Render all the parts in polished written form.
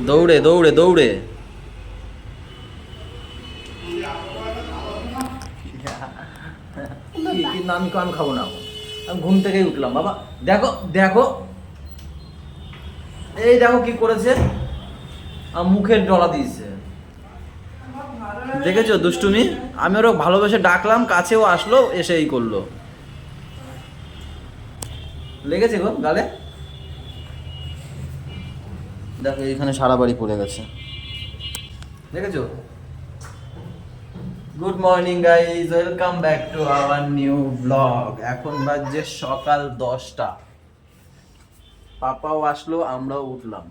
দৌড়ে দৌড়ে দৌড়ে। কিন্তু আমি খাবো না এখন। আমি ঘুম থেকেই উঠলাম বাবা। দেখো দেখো, এই দেখো কি করেছে, মুখের ডলা দিয়েছে। দেখেছো দুষ্টুমি? আমি ওরা ভালোবেসে ডাকলাম, কাছেও আসলো, এসে এই করলো। লেগেছে গো গালে। দেখো এইখানে সারা বাড়ি পড়ে গেছে, দেখেছো? Good morning guys, welcome back to our new blog. এখন বাজে সকাল 10টা। পাপাও আসলো, আমরাও উঠলাম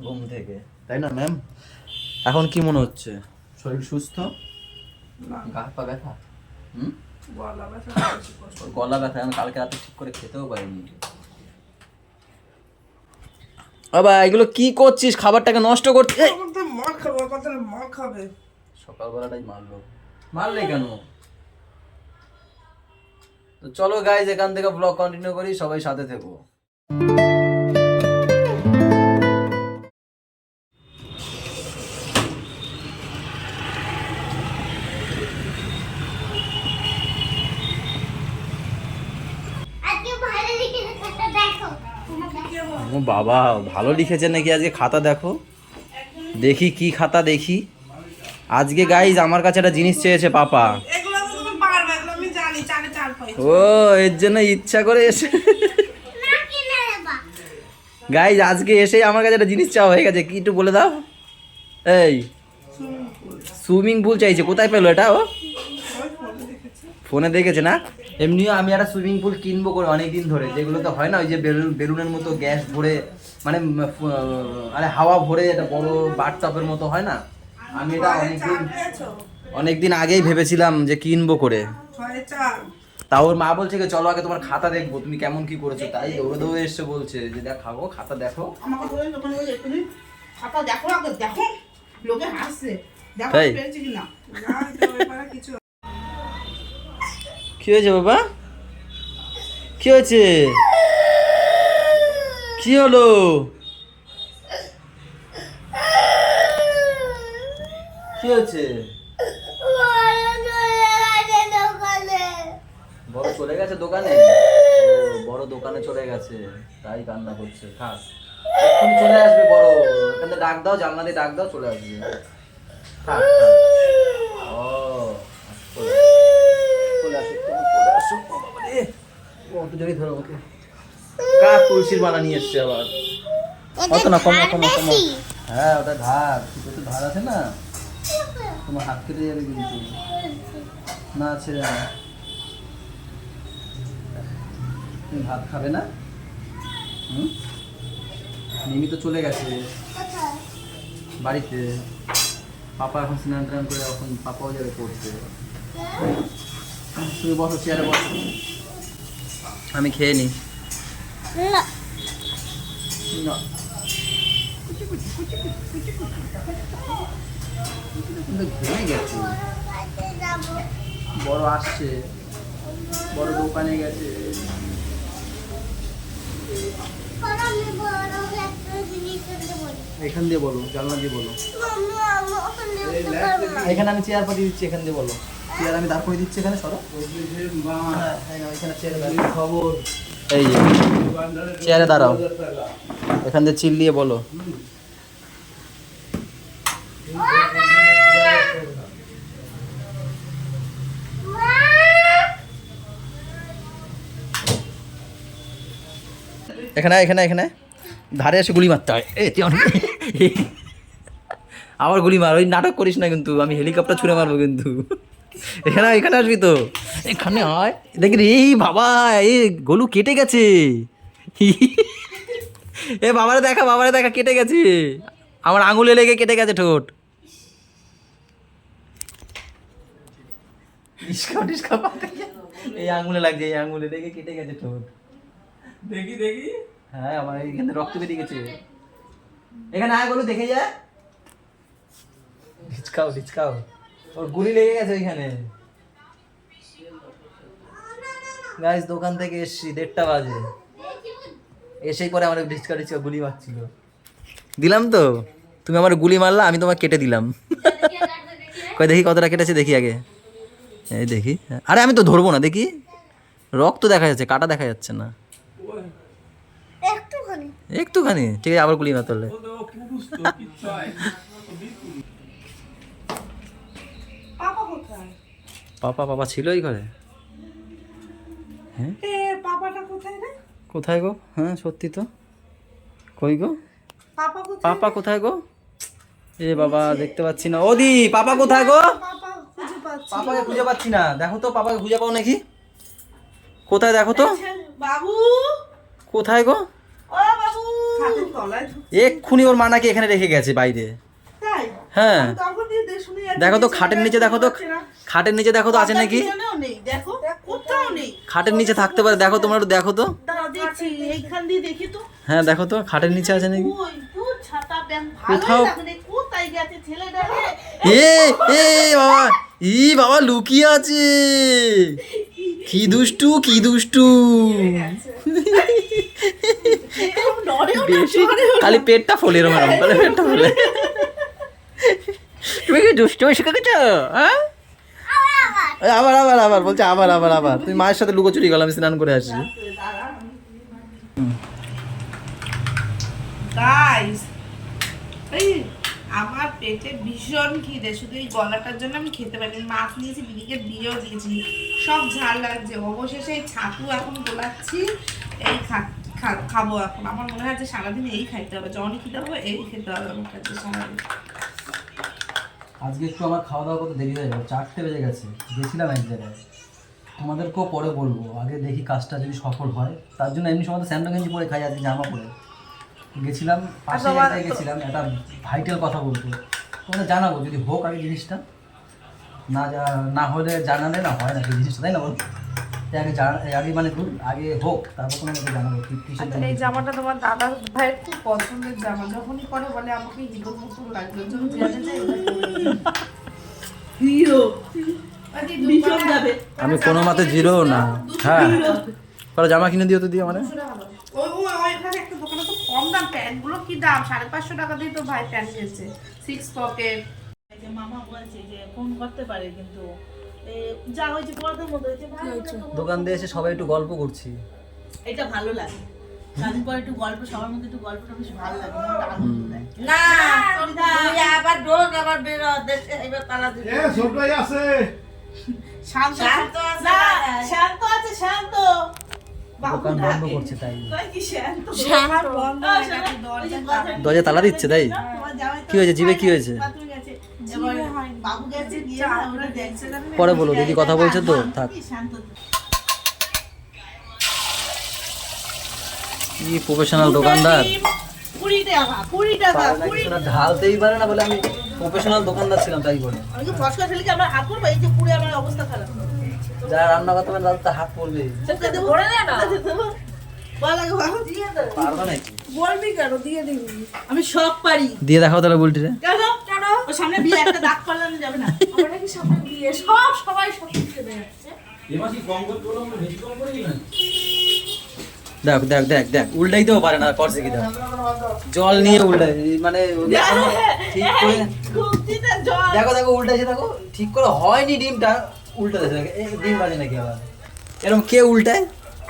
ঘুম থেকে, তাই না ম্যাম? এখন কি মনে হচ্ছে? শরীর সুস্থ? গা পা ব্যথা? গলা ব্যথা। আমি কালকে রাতে ঠিক করে খেতেও পারিনি। বাবা এগুলো কি করছিস? খাবারটাকে নষ্ট করছিস। সকালবেলাটাই মারলো। মারলে কেন? তো চলো গাইজ, এখান থেকে ব্লগ কন্টিনিউ করি, সবাই সাথে থেকো। ও বাবা, ভালো লিখেছে নাকি আজকে? খাতা দেখো দেখি, কি খাতা দেখি। আজকে গাইজ আমার কাছে একটা জিনিস চেয়েছে পাপা। ও এর জন্য ইচ্ছা করে এসে গাইজ আজকে এসে আমার কাছে একটা জিনিস চাওয়া হয়ে গেছে। কি একটু বলে দাও। এই সুইমিং পুল চাইছে, কোথায় পেলো এটা? ও ফোনে দেখেছে না? এমনিও আমি একটা সুইমিং পুল কিনবো করে অনেকদিন ধরে, যেগুলোতে হয় না ওই যে বেলুনের মতো গ্যাস ভরে, মানে আরে হাওয়া ভরে, একটা বড় বাথটবের মতো হয় না। আমি এটা অনেকদিন আগেই ভেবেছিলাম যে কিনবো করে। তা ওর মা বলছে যে চলো আগে তোমার খাতা দেখবো, তুমি কেমন কি করেছো। তাই দৌড়ে দৌড়ে এসে বলছে যে দেখ খাবো, খাতা দেখো। খাতা দেখো, আগে দেখো, লোকে হাসছে, দেখো তাই? পেরেছি কিনা। কি হয়েছে বাবা? কি হয়েছে? কি হলো? কি হয়েছে? বড় চলে গেছে দোকানে? বড় দোকানে চলে গেছে, তাই কান্না করছে। থাক, এক্ষুনি চলে আসবে বড়। এখানে ডাক দাও, জানলা দিয়ে ডাক দাও, চলে আসবে। থাক থাক। ও চলে আসো, চলে আসো। ও বাবা রে, কত জোরে ধরো ওকে। কাক তুলসীর মালা নিয়ে এসছে আবার। অত না, কমা কমা কমা। হ্যাঁ ওটা ধার, কিছু ধার আছে না, তোমার হাত কেটে যাবে কিন্তু। না ছেড়ে না। তুমি ভাত খাবে না? মিমি তো চলে গেছে বাড়িতে। পাপা এখন স্নান টান করে এখন পাপাও যাবে পড়তে। তুমি বসো, চেয়ারে বসো, আমি খেয়ে নিই। না ঘুমে গেছে। বড় আসছে, বড় দোকানে গেছে। এখান দিয়ে বলো, জানলা দিয়ে বলো। এখানে আমি চেয়ার পাঠিয়ে দিচ্ছি, এখান দিয়ে বলো। চেয়ার আমি দাঁড় করে দিচ্ছি এখানে, সরো। খবর এই চেয়ারে দাঁড়াও, এখান দিয়ে চিল্লিয়ে বলো। এখানে এখানে এখানে ধারে এসে গুলি মারতে হয়। আবার গুলি মার, ওই নাটক করিস না কিন্তু, আমি হেলিকপ্টার ছুঁড়ে মারবো কিন্তু। এখানে এখানে আসবি তো, এখানে হয়। দেখি এই বাবা, এই গলু কেটে গেছে। এ বাবারে দেখা, বাবারে দেখা, কেটে গেছে। আমার আঙুলে লেগে কেটে গেছে ঠোঁট। ইস্কা টিস্কা এই আঙুলে লাগছে, এই আঙুলে লেগে কেটে গেছে ঠোঁট। দেখি দেখি, হ্যাঁ আমার এইখানে রক্ত বেরিয়ে গেছে। এখানে আয় বলো, দেখে যা। ঢিচকাও ঢিচকাও, ওর গুলি লেগে গেছে ওইখানে। গাইস দোকান থেকে এসছি, 1:30 বাজে। এসেই পরে আমার ঢিচকা ঢিচকা গুলি মারছিল। দিলাম তো, তুমি আমার গুলি মারলা, আমি তোমাকে কেটে দিলাম। কই দেখি কতটা কেটেছে, দেখি আগে। এই দেখি, আরে আমি তো ধরবো না, দেখি রক্ত দেখা যাচ্ছে, কাটা দেখা যাচ্ছে না। একটুখানি, ঠিক আছে, আবার গুলি মারতে হলে। পাপা কোথায়? পাপা ছিল এই ঘরে। হ্যাঁ, এ পাপাটা কোথায় রে? কোথায় গো? হ্যাঁ সত্যি তো, কই গো পাপা কোথায়? পাপা কোথায় গো? এ বাবা, দেখতে পাচ্ছি না। ওদি, পাপা কোথায় গো? পাপা খুঁজে পাচ্ছি। পাপাকে খুঁজে পাচ্ছি না, দেখো তো পাপাকে খুঁজে পাও নাকি, কোথায় দেখো তো, বাবু, কোথায় গো? ও বাবু, খাটের তলায় ঢুকছে। এক্ষুনি ওর মা নাকি এখানে রেখে গেছে বাইরে। তাই? হ্যাঁ, তখন দিয়ে শুনে যাচ্ছি, দেখো তো খাটের নিচে, দেখো তো খাটের নিচে, দেখো তো আছে নাকি। পিছনেও নেই, দেখো কোথাও নেই। খাটের নিচে থাকতে পারে, দেখো তোমরা একটু দেখো তো। দাঁড়াও দেখছি, এইখান দিয়ে দেখি তো। হ্যাঁ দেখো তো খাটের নিচে আছে নাকি। ওই তো ছাতা ব্যাং কোথাও- ভালো লাগে, কোথায় গেছে ছেলেটা রে? এ এ বাবা, বাবা লুকিয়ে আছে, কি দুষ্টু, কি দুষ্টু। নড়েও না, বেশি সরেও না। খালি পেটটা ফোলে, এরকম এরকম করে পেটটা ফোলে। তুমি কি দুষ্টু শিখে গেছো? হ্যাঁ, আবার আবার আবার বলছে, আবার আবার আবার। তুমি মায়ের সাথে লুকোচুরি গেলাম, স্নান করে আসি। গাইস, এই আমার পেটে ভীষণ খিদে, শুধু এই গলাটার জন্য আমি খেতে পারিনি। মাছ নিয়েছি, দিদিকে দিয়েও দিয়েছি, সব ঝাল লাগছে। অবশেষে এই ছাতু এখন গোলাচ্ছি, এই খাবো এখন। আমার মনে হয় যে সারাদিন এই খাইতে হবে, যখনই খেতে হবে এই খেতে হবে আমার কাছে সারাদিন। আজকে একটু আমার খাওয়া দাওয়া করতে দেরি হয়ে গেল, 4টে বেজে গেছে। গেছিলাম এক জায়গায়, তোমাদেরকেও পরে বলবো, আগে দেখি কাজটা যদি সফল হয়। তার জন্য এমনি সময় স্যান্ডো গেঞ্জি পরে খাই, আজকে জামা পরে গেছিলাম। পাশে জায়গায় গেছিলাম, একটা ভাইটাল কথা বলবো, তোমাদের জানাবো যদি হোক আগে জিনিসটা। না হলে জানালে না হয় না সেই জিনিসটা, তাই না বল? আগে মানে আগে হোক, তারপর তোমাকে জানাবো কিসের জন্য। এই জামাটা তোমার দাদা ভাইয়ের খুব পছন্দের জামা, যখনই পরে বলে আমাকে হিরোর মতো লাগবে, ওর জন্য জিয়াদে যাই হিরো ভীষণ যাবে। আমি কোনো মতে জিরো না। হ্যাঁ, পরে জামা কিনে দিও তো, দিও মানে। ওইখানে একটা দোকানে তো কম দাম, প্যান্টগুলো কি দাম, 550 টাকা দিয়ে তো ভাই প্যান্ট কিনছে, 6 পকেট। মামা বলছে যে ফোন করতে পারে, কিন্তু যা হয়েছে পড়ার মতো হয়েছে। দোকান দিয়ে এসে সবাই একটু গল্প করছি। এটা ভালো লাগে, স্বাধীন পরে একটু গল্প, সবার মধ্যে একটু গল্পটা বেশ ভালো লাগে, মনটা আনন্দ দেয়। না তুই আবার ডোজ আবার বের দেশে এবার তালা দিবি। ছোট ভাই আছে, শান্ত আছে, শান্ত আছে, শান্ত। দোকান বন্ধ করছে তাই, কি শান্ত শান্ত বন্ধ দরজা তালা দিচ্ছে তাই। কি হয়েছে, জিভে কি হয়েছে? বাবু গেছে নিয়ে ওরা দেখছে না। পরে বলো, দিদি কথা বলছে তো, থাক। শান্ত কি প্রফেশনাল দোকানদার, 20 টাকা 20 টাকা 20 ঢালতেই পারে না বলে আমি প্রফেশনাল দোকানদার ছিলাম তাই বলে। আমি কি ফসকা ফেলে কি আমার হাত পড়বে? এই যে পুরো আমার অবস্থা খারাপ। যারা রান্না করতে পারে তাদের তো হাত পড়বে। সেটা দেবো ভরে না ভালো লাগে, ভালো দিয়ে দে। পারবে নাকি? বলবি কেন, দিয়ে দিবি। আমি সব পারি। দিয়ে দেখাও তাহলে বুলটিরে। কেন কেন ওর সামনে বিয়ে একটা দাগ পাল্লানো যাবে না। আমার নাকি সামনে বিয়ে, সবাই সব কিছু দেবে যাচ্ছে। দেখ দেখ দেখ দেখ, উল্টাইতেও পারে না, করছে কি দেখ, জল নিয়ে উল্টাই, মানে ঠিক করে খুঁটিতে জল। দেখো দেখো উল্টাইছে, দেখো ঠিক করে হয়নি, ডিমটা উল্টা দিয়েছে। ডিম বাজে নাকি আবার এরকম কে উল্টায়?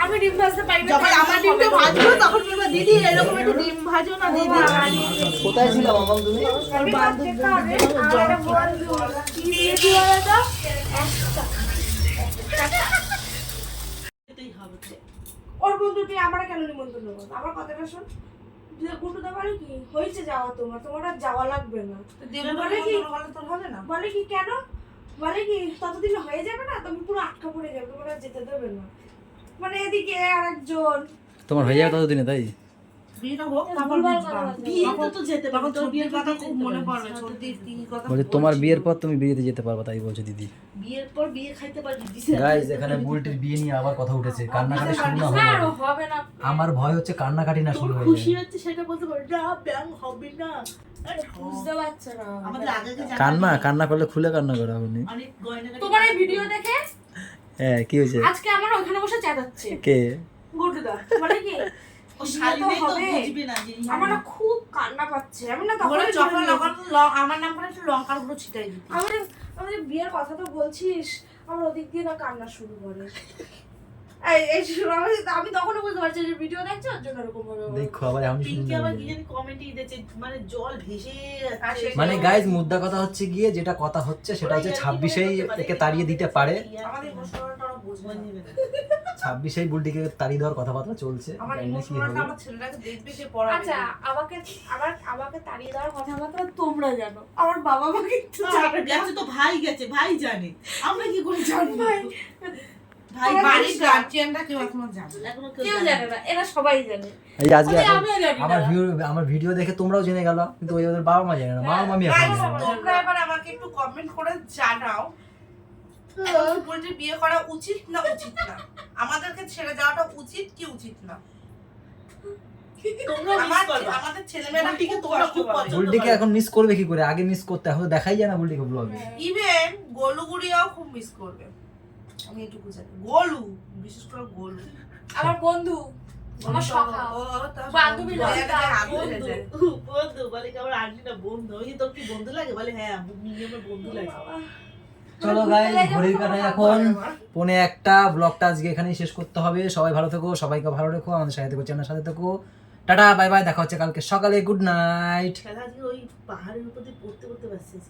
আমি ডিম ভাজতে পারি না। যখন আমার ডিমটা ভাজবো তখন বলবো দিদি এরকম একটু ডিম ভাজো না দিদি। কোথায় ছিল মামাম তুমি? আমি বান্ধবী বন্ধু কি দিয়েছি বলো তো? ওর বন্ধুটি আমরা কেন নিমন্ত্রণ করবো? আমার কথাটা শোন, গুটুদা বলে কি হয়েছে যাওয়া, তোমার আর যাওয়া লাগবে না। বলে কি তোর হবে না। বলে কি কেন, বলে কি ততদিন হয়ে যাবে না, তুমি পুরো আটকা পড়ে যাবে, তোমার আর যেতে দেবে না। মানে এদিকে আরেকজন তোমার হয়ে যাবে ততদিনে তাই? বিয়েটা হোক তারপর বিয়েতে তো যেতে পারবো। তোর বিয়ের কথা খুব মনে পড়বে, ছোটদির তিন কথা বলছে তোমার বিয়ের পর তুমি বিয়েতে যেতে পারবা, তাই বলছে দিদি। বিয়ের পর বিয়ে খাইতে পারবি। গাইস, এখানে বুলটির বিয়ে নিয়ে আবার কথা উঠেছে, কান্নাকাটি শুরু না হয়ে যাবে। হবে না। আমার ভয় হচ্ছে কান্নাকাটি না শুরু হয়ে খুশি যায়। হচ্ছে সেটা বলতে পারবি না, ব্যাং হবে না। বুঝতে পারছো না আমাদের আগে কান্না করলে খুলে কান্না করো আপনি। অনেক গয়না তোমার এই ভিডিও দেখে হ্যাঁ, কি হয়েছে? আজকে আমার ওখানে বসে চেঁচাচ্ছে কে? গুটুদা। বলে কি ও শালিনেই তো হবে। বুঝবে না যে আমার না খুব কান্না পাচ্ছে, আমি না তখন বলে যখন আমার নাম করে একটু লঙ্কার গুঁড়ো ছিটাই দিতি। আমাদের বিয়ের কথা তো বলছিস, আমার ওদিক দিয়ে না কান্না শুরু করে। এই শুরু আমি তখনও বুঝতে পারছি যে ভিডিও দেখছো ওর জন্য এরকম হবে। দেখো আবার আমি পিঙ্কি আবার কি জানি কমেন্টই দিয়েছে মানে জল ভেসে যাচ্ছে। মানে গাইজ মুদ্রা কথা হচ্ছে গিয়ে যেটা কথা হচ্ছে সেটা হচ্ছে 26এই একে তাড়িয়ে দিতে পারে, আমাদের ইমোশনালটা ওরা বোঝে না। 26এই বুলটিকে তাড়িয়ে দেওয়ার কথাবার্তা চলছে, আমার জানি না কি ইমোশনালটা হবে। আমার ছেলেটাকে দেখবে সে পড়াবে। আচ্ছা আমাকে তাড়িয়ে দেওয়ার কথাবার্তা তোমরা জানো, আমার বাবা মা কিন্তু জানে না। গেছে তো ভাই গেছে, ভাই জানে, আমরা কি করে জানবো? ভাই বাড়ির গার্জিয়ানরা কেউ এখনো জানে না। এখনো কেউ জানে না, এরা সবাই জানে। এই আজকে আমি- এখন আমিও জানি না। আমার ভিডিও দেখে তোমরাও জেনে গেল, কিন্তু ওই ওদের বাবা মা জানে না, মামা মামি এখন Guys, জানে না। তোমরা এবার আমাকে একটু কমেন্ট করে জানাও বুলটির বিয়ে করা উচিত না উচিত না, আমাদেরকে ছেড়ে যাওয়াটা উচিত কি উচিত না। তোমরা মিস করবা। আমাদের ছেলেমেয়েরা বুলটিকে খুব তোমরা কষ্ট খুব পাবে। পছন্দ বুলটিকে এখন মিস করবে কি করে, আগে মিস করতে, এখন তো দেখাই যায় না বুলটিকে ব্লগে। ইভেন গোলুগুড়িয়াও খুব মিস করবে, আমি এটুকু জানি। গোলু, বিশেষ করে গোলু আমার বন্ধু, আমার সখা, ও তার বান্ধবী বন্ধু, নয়, জায়গায় তার আগুন হয়ে যায়। বন্ধু বলে কি আমার আন্টি না বন্ধু, ওই তোর কি বন্ধু লাগে? বলে হ্যাঁ মিনিমাম বন্ধু লাগে। চলো গাইজ, ঘড়ির কাঁটায় এখন 1:45, ব্লগটা আজকে এখানেই শেষ করতে হবে। সবাই ভালো থেকো, সবাইকে ভালো রেখো, আমাদের সাথে থেকো, চ্যানেলের সাথে থেকো। টাটা, বাই বাই, দেখা হচ্ছে কালকে সকালে। Good night. খেলা আজকে ওই পাহাড়ের উপর দিয়ে পড়তে পড়তে পারছিস।